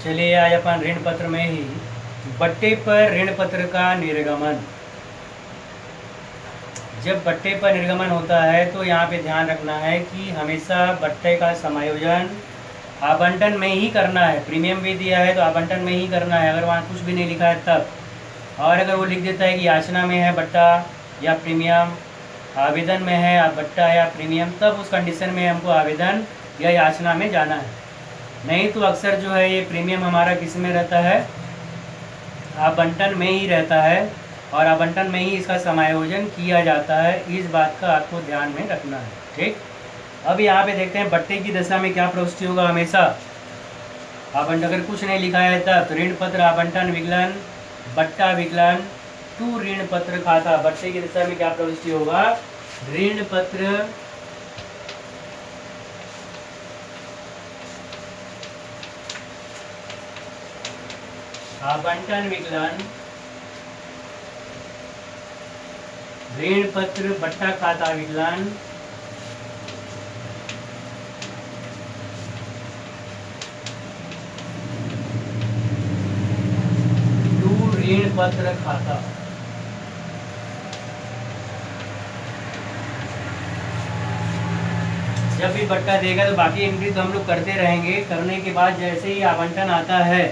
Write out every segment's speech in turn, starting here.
चलिए आज अपन ऋण पत्र में ही बट्टे पर ऋण पत्र का निर्गमन। जब बट्टे पर निर्गमन होता है तो यहाँ पे ध्यान रखना है कि हमेशा बट्टे का समायोजन आवंटन में ही करना है। प्रीमियम भी दिया है तो आवंटन में ही करना है, अगर वहाँ कुछ भी नहीं लिखा है तब। और अगर वो लिख देता है कि याचना में है बट्टा या प्रीमियम, आवेदन में है बट्टा या प्रीमियम, तब उस कंडीशन में हमको आवेदन या याचना में जाना है। नहीं तो अक्सर जो है ये प्रीमियम हमारा किस में रहता है, आवंटन में ही रहता है, और आवंटन में ही इसका समायोजन किया जाता है। इस बात का आपको ध्यान में रखना है, ठीक। अब यहाँ पे देखते हैं बट्टे की दशा में क्या प्रविष्टि होगा। हमेशा आवंटन अगर कुछ नहीं लिखा है तब तो ऋण पत्र आवंटन विकलन बट्टा विकलन टू ऋण पत्र खाता। बट्टे की दशा में क्या प्रविष्टि होगा, ऋण पत्र आवंटन विकलन ऋण पत्र बट्टा खाता विकलन टू ऋण पत्र खाता। जब भी बट्टा देगा तो बाकी एंट्री तो हम लोग करते रहेंगे। करने के बाद जैसे ही आवंटन आता है,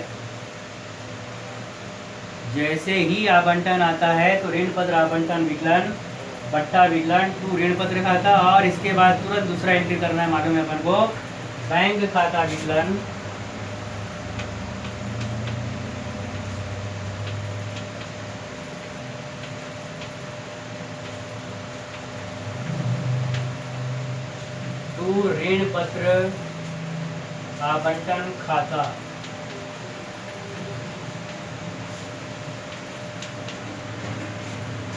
जैसे ही आवंटन आता है तो ऋण पत्र आवंटन विकलन बट्टा विकलन टू ऋण पत्र खाता, और इसके बाद तुरंत दूसरा एंट्री करना है, मालूम है अपन को, बैंक खाता विकलन टू ऋण पत्र आवंटन खाता।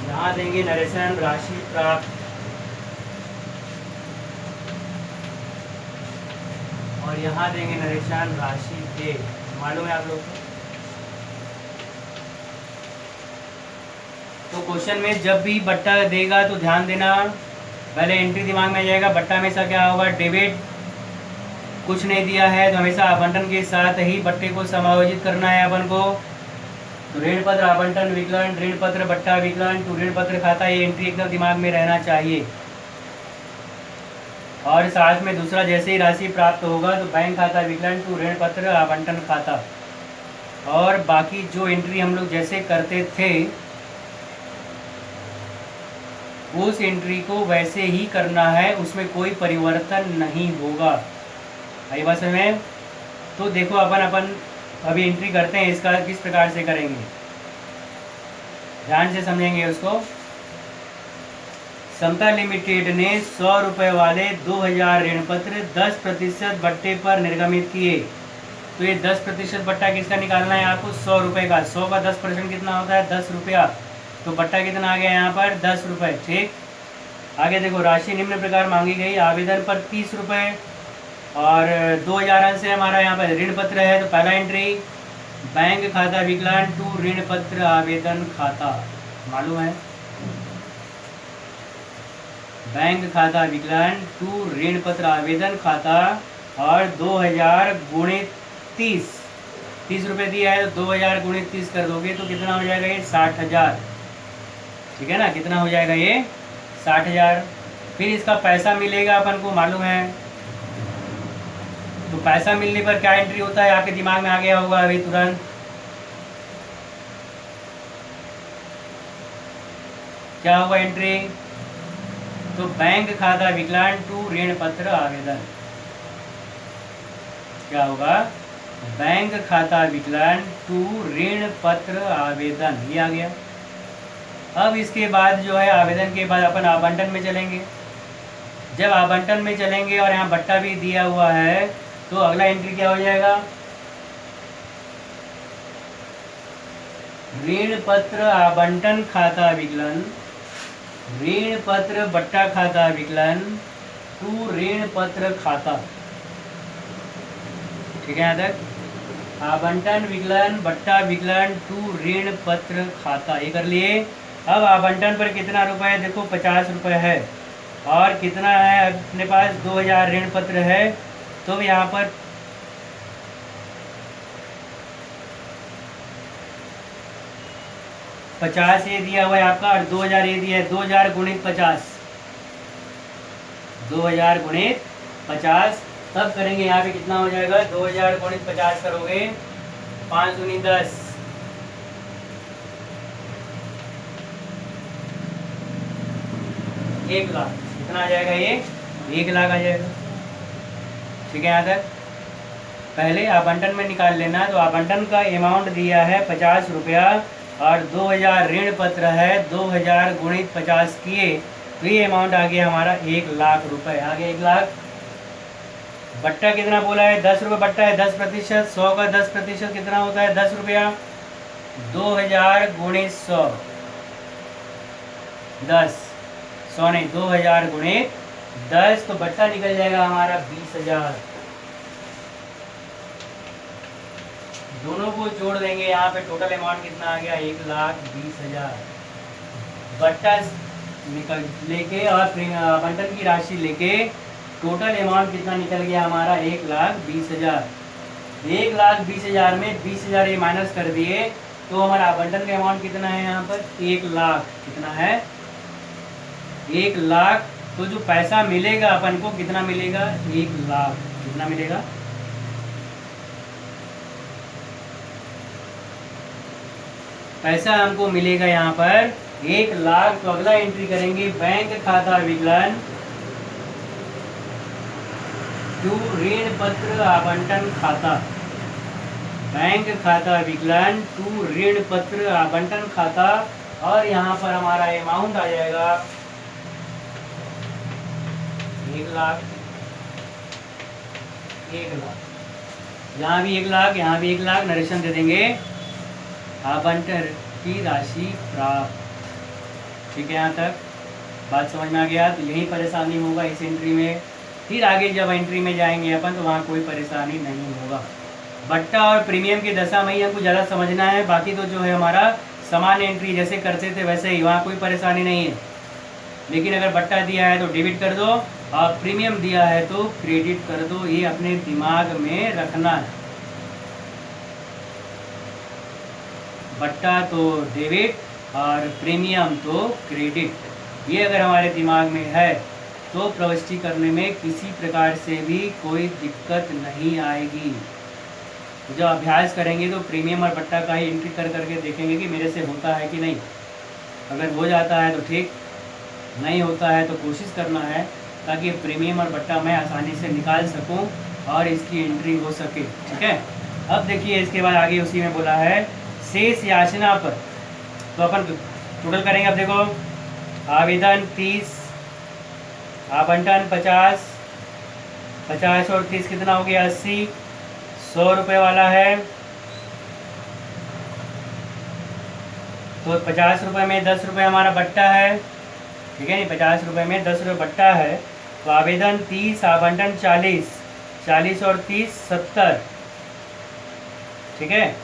यहाँ देंगे नरेशन राशि प्राप्त, और यहाँ देंगे नरेशन राशि दे। मालूम है आप लोग को। तो क्वेश्चन में जब भी बट्टा देगा तो ध्यान देना, पहले एंट्री दिमाग में आ जाएगा। बट्टा हमेशा क्या होगा, डेबिट। कुछ नहीं दिया है तो हमेशा आवंटन के साथ ही बट्टे को समायोजित करना है अपन को। तो ऋण पत्र आवंटन विकलन ऋण पत्र बट्टा विकलन टू ऋण पत्र खाता, ये एंट्री एकदम दिमाग में रहना चाहिए। और साथ में दूसरा, जैसे ही राशि प्राप्त होगा तो बैंक खाता विकलन टू ऋण पत्र आवंटन खाता। और बाकी जो एंट्री हम लोग जैसे करते थे उस एंट्री को वैसे ही करना है, उसमें कोई परिवर्तन नहीं होगा। आई बात समझ में। तो देखो अपन अभी एंट्री करते हैं, इसका किस प्रकार से करेंगे, ध्यान से समझेंगे उसको। समता लिमिटेड ने 100 रुपये वाले 2000 ऋण पत्र 10% बट्टे पर निर्गमित किए। तो ये 10% बट्टा किसका निकालना है आपको, 100 रुपये का। 100 का 10% कितना होता है, 10 रुपया। तो बट्टा कितना आ गया यहाँ पर, 10 रुपये, ठीक। आगे देखो, राशि निम्न प्रकार मांगी गई। आवेदन पर 30 रुपये और 2000 अंश है हमारा यहाँ पर ऋण पत्र है। तो पहला एंट्री बैंक खाता विकलन टू ऋण पत्र आवेदन खाता। मालूम है, बैंक खाता विकलन टू ऋण पत्र आवेदन खाता, और 2000 गुणित 30 रुपये दिया है तो 2000 गुणित 30 कर दोगे तो कितना हो जाएगा, ये 60,000, ठीक है ना। कितना हो जाएगा ये, 60,000। फिर इसका पैसा मिलेगा अपन को, मालूम है। तो पैसा मिलने पर क्या एंट्री होता है, आपके दिमाग में आ गया होगा अभी तुरंत। क्या होगा एंट्री, तो बैंक खाता विकलन टू ऋण पत्र आवेदन। क्या होगा, बैंक खाता विकलन टू ऋण पत्र आवेदन, ये आ गया। अब इसके बाद जो है, आवेदन के बाद अपन आवंटन में चलेंगे। जब आवंटन में चलेंगे और यहाँ बट्टा भी दिया हुआ है तो अगला एंट्री क्या हो जाएगा, ऋण पत्र आवंटन खाता विकलन ऋण पत्र बट्टा खाता विकलन टू ऋण पत्र खाता, ठीक है। यहाँ तक आवंटन विकलन बट्टा विकलन टू ऋण पत्र खाता, ये कर लिए। अब आवंटन पर कितना रुपए है, देखो 50 रुपये है, और कितना है अपने पास, 2000 ऋण पत्र है। तो यहाँ पर 50 ये दिया हुआ है आपका और 2000 ये दिया है। 2000 गुणित 50, 2000 गुणित 50 तब करेंगे यहाँ पे कितना हो जाएगा। 2000 गुणित 50 करोगे 5 दूनी 10, 1 लाख। कितना आ जाएगा ये, 1 लाख आ जाएगा। ठीक है, यहाँ तक पहले आवंटन में निकाल लेना। तो आवंटन का अमाउंट दिया है 50 रुपया और 2000 ऋण पत्र है। 2000 गुणित 50 किए तो ये अमाउंट आ गया हमारा 1 लाख रुपए। आ गया 1 लाख। बट्टा कितना बोला है, 10 रुपये बट्टा है, 10%। 100 का 10% कितना होता है, 10 रुपया। 2000 गुणित 100, 10, 100 नहीं, 2000 गुणित 10 तो बट्टा निकल जाएगा हमारा 20,000। दोनों को जोड़ देंगे यहाँ पे, टोटल अमाउंट कितना आ गया, 1,20,000। बट्टा निकल लेके और आवंटन की राशि लेके टोटल अमाउंट कितना निकल गया हमारा, 1,20,000। 1,20,000 में 20,000 ये माइनस कर दिए तो हमारा आवंटन का अमाउंट कितना है यहाँ पर, 1 लाख। कितना है, 1 लाख। तो जो पैसा मिलेगा अपन को कितना मिलेगा, 1 लाख। कितना मिलेगा, पैसा हमको मिलेगा यहाँ पर 1 लाख। तो अगला एंट्री करेंगे, बैंक खाता विकलन टू ऋण पत्र आवंटन खाता। बैंक खाता विकलन टू ऋण पत्र आवंटन खाता। और यहाँ पर हमारा अमाउंट आ जाएगा 1 लाख, 1 लाख। यहाँ भी 1 लाख, यहाँ भी 1 लाख। नरेशन दे देंगे, आवंटन की राशि प्राप्त। ठीक है, यहाँ तक बात समझ में आ गया। तो यही परेशानी होगा इस एंट्री में। फिर आगे जब एंट्री में जाएंगे अपन तो वहाँ कोई परेशानी नहीं होगा। बट्टा और प्रीमियम की दशा में ही हमको ज़्यादा समझना है। बाकी तो जो है हमारा समान एंट्री जैसे करते थे वैसे ही, वहाँ कोई परेशानी नहीं है। लेकिन अगर बट्टा दिया है तो डेबिट कर दो और प्रीमियम दिया है तो क्रेडिट कर दो। ये अपने दिमाग में रखना है। बट्टा तो डेबिट और प्रीमियम तो क्रेडिट। ये अगर हमारे दिमाग में है तो प्रविष्टि करने में किसी प्रकार से भी कोई दिक्कत नहीं आएगी। जब अभ्यास करेंगे तो प्रीमियम और बट्टा का ही एंट्री कर करके देखेंगे कि मेरे से होता है कि नहीं। अगर हो जाता है तो ठीक, नहीं होता है तो कोशिश करना है ताकि प्रीमियम और बट्टा मैं आसानी से निकाल सकूं और इसकी एंट्री हो सके। ठीक है, अब देखिए इसके बाद आगे उसी में बोला है शेष याचना पर। तो अपन टोटल करेंगे। अब देखो, आवेदन 30, आवंटन 50, 50 और 30 कितना हो गया, 80। 100 रुपये वाला है तो 50 रुपये में 10 रुपये हमारा बट्टा है। ठीक है, नहीं, 50 रुपये में 10 रुपये बट्टा है। तो आवेदन 30, आवंटन 40, 40 और 30 70। ठीक है,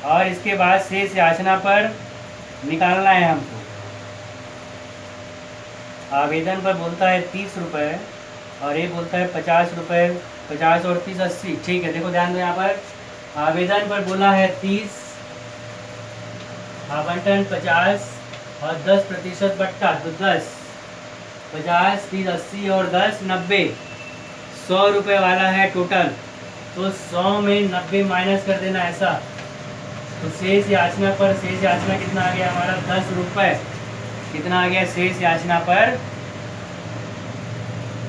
और इसके बाद शेष याचना पर निकालना है हमको। आवेदन पर बोलता है 30 रुपये और ये बोलता है 50 रुपये। 50 और 30 80। ठीक है, देखो ध्यान दो, यहाँ पर आवेदन पर बोला है 30, आवंटन 50 और 10% बट्टा तो 10, 50, 30, 80 और 10 90। 100 रुपये वाला है टोटल। तो 100 में 90 माइनस कर देना ऐसा। तो शेष याचना पर, शेष याचना कितना आ गया हमारा, 10 रुपये। कितना आ गया शेष याचना पर,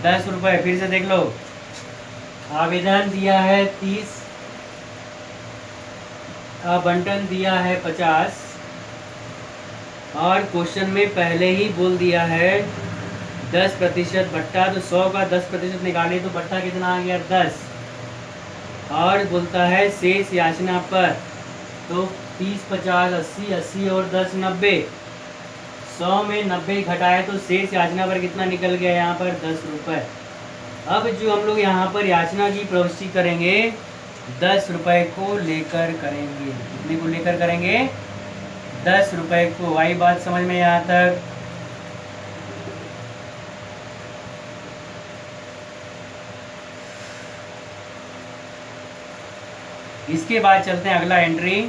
10 रुपये। फिर से देख लो, आवेदन दिया है 30, आवंटन दिया है 50 और क्वेश्चन में पहले ही बोल दिया है 10% बट्टा। तो 100 का 10% निकाले तो बट्टा कितना आ गया, 10। और बोलता है शेष याचना पर, तो 30, 50, 80, 80 और 10 90। 100 में 90 घटाए तो शेष याचना पर कितना निकल गया यहाँ पर, 10 रुपये। अब जो हम लोग यहाँ पर याचना की प्रविष्टि करेंगे 10 रुपये को लेकर करेंगे। कितने को लेकर करेंगे, 10 रुपये को। आई बात समझ में यहाँ तक। इसके बाद चलते हैं अगला एंट्री।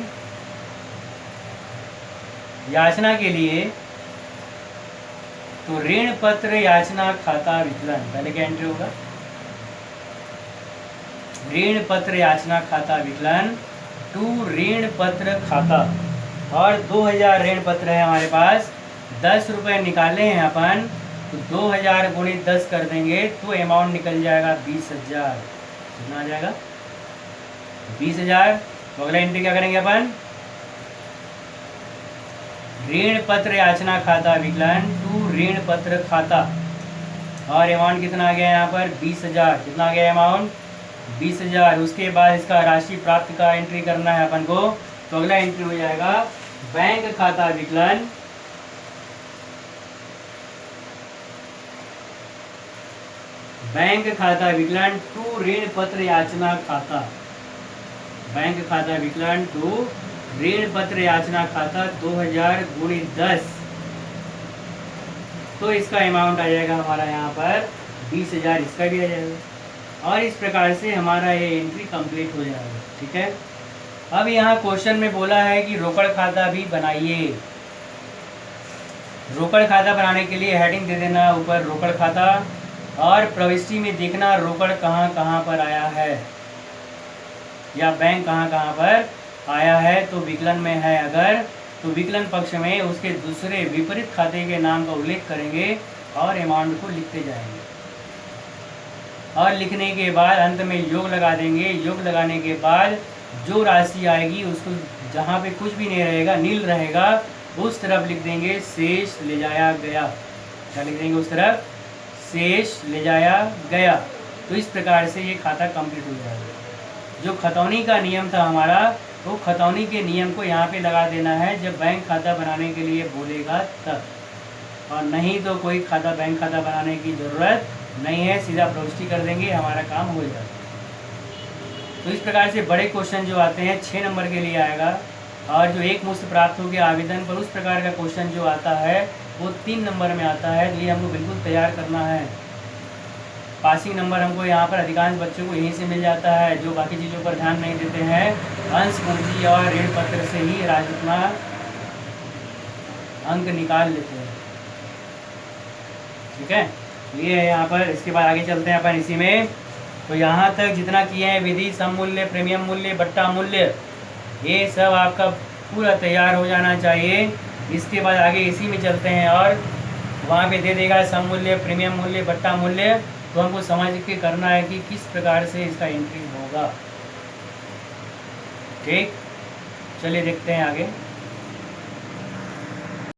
याचना के लिए, तो ऋण पत्र याचना खाता विकलन, पहले क्या एंट्री होगा, ऋण पत्र याचना खाता विकलन टू ऋण पत्र खाता। और 2000 ऋण पत्र है हमारे पास, 10 रुपये निकाले हैं अपन, तो 2000 गुणित 10 कर देंगे तो अमाउंट निकल जाएगा 20,000। कितना आ जाएगा, 20,000। तो अगला एंट्री क्या करेंगे अपन, ऋण पत्र याचना खाता विकलन टू ऋण पत्र खाता, और अमाउंट कितना आ गया यहाँ पर 20,000। कितना आ गया अमाउंट 20,000। उसके बाद इसका राशि प्राप्त का एंट्री करना है अपन को, तो अगला एंट्री हो जाएगा बैंक खाता विकलन बैंक खाता विकलन टू ऋण पत्र याचना खाता, बैंक खाता विकलन टू ऋण पत्र याचना खाता 2000 गुणित 10, तो इसका अमाउंट आ जाएगा हमारा यहाँ पर 20,000, इसका भी आ जाएगा। और इस प्रकार से हमारा ये एंट्री कंप्लीट हो जाएगा। ठीक है, अब यहाँ क्वेश्चन में बोला है कि रोकड़ खाता भी बनाइए। रोकड़ खाता बनाने के लिए हेडिंग दे देना ऊपर रोकड़ खाता, और प्रविष्टि में देखना रोकड़ कहाँ कहाँ पर आया है, या बैंक कहाँ कहाँ पर आया है। तो विकलन में है अगर, तो विकलन पक्ष में उसके दूसरे विपरीत खाते के नाम का उल्लेख करेंगे और अमाउंट को लिखते जाएंगे, और लिखने के बाद अंत में योग लगा देंगे। योग लगाने के बाद जो राशि आएगी उसको जहाँ पे कुछ भी नहीं रहेगा, नील रहेगा, उस तरफ लिख देंगे शेष ले जाया गया। क्या लिख देंगे उस तरफ, शेष ले जाया गया। तो इस प्रकार से ये खाता कंप्लीट हो जाएगा। जो खतौनी का नियम था हमारा, तो खतौनी के नियम को यहाँ पे लगा देना है जब बैंक खाता बनाने के लिए बोलेगा तब, और नहीं तो कोई खाता बैंक खाता बनाने की ज़रूरत नहीं है, सीधा प्रविष्टि कर देंगे, हमारा काम हो जाएगा। तो इस प्रकार से बड़े क्वेश्चन जो आते हैं 6 नंबर के लिए आएगा, और जो एक मुश्त प्राप्त हो गया आवेदन पर, उस प्रकार का क्वेश्चन जो आता है वो 3 नंबर में आता है। तो ये हमको बिल्कुल तैयार करना है। पासिंग नंबर हमको यहाँ पर अधिकांश बच्चों को यहीं से मिल जाता है, जो बाकी चीज़ों पर ध्यान नहीं देते हैं। अंश पूंजी और ऋण पत्र से ही अपना अंक निकाल लेते हैं। ठीक है, ये है यहाँ पर। इसके बाद आगे चलते हैं अपन इसी में। तो यहाँ तक जितना किए हैं विधि, सम मूल्य, प्रीमियम मूल्य, बट्टा मूल्य, ये सब आपका पूरा तैयार हो जाना चाहिए। इसके बाद आगे इसी में चलते हैं, और वहाँ पे दे देगा सम मूल्य, प्रीमियम मूल्य, बट्टा मूल्य। तो हमको समझ के करना है कि किस प्रकार से इसका एंट्री होगा। ठीक, चलिए देखते हैं आगे।